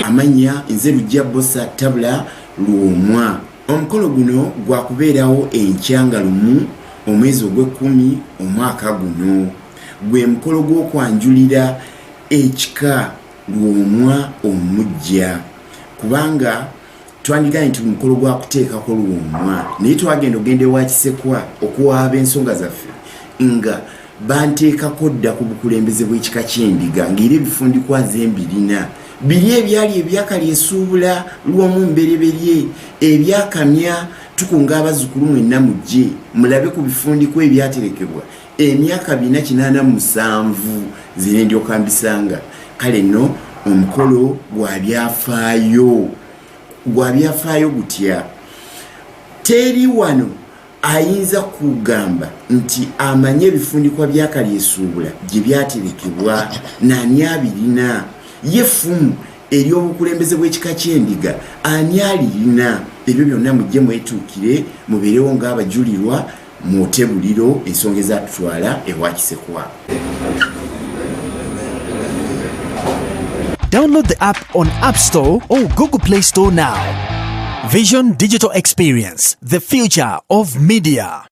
Amanya nze Lujja Bosa tabula Luomwa. Omukolo guno gwakubeerawo enkyanga lumu omwezi ogw'ekkumi omwaka guno. Gwe mukolo gw'okwanjulira ekika Luomwa omujja. Kubanga twandiganye nti mukolo gwa kuteekako Luomwa, naye twagenda ogende wa Kisekwa okuwaaba ensonga zaffe nga banteekako dda ku bukulembeze bw'ekika ky'Endiga ng'era ebifundikwa nze mbirina. Biri ebyali ebyakali esuubula Luomwa mbereberye ebyakamya tukunga abazzukulu mwenna mujje mulabe ku bifundikwa ebyaterekebwa emyaka 487 zire ndyoka mbisanga. Kale nno omukolo gwa byafaayo gutya. Teri wano ayinza kugamba nti amanye ebifundikwa byakali esuubula gye byaterekebwa nani abirina. Yefumu eryobukulembeze bw'ekika ky'Endiga ani alirina. Ebyo byonna mujje mwetuukire mubeerewo ng'abajulirwa mutebuliro ensonga ezatutwala ewa Kisekwa. Download the app on App Store or Google Play Store now. Vision Digital Experience, the future of media.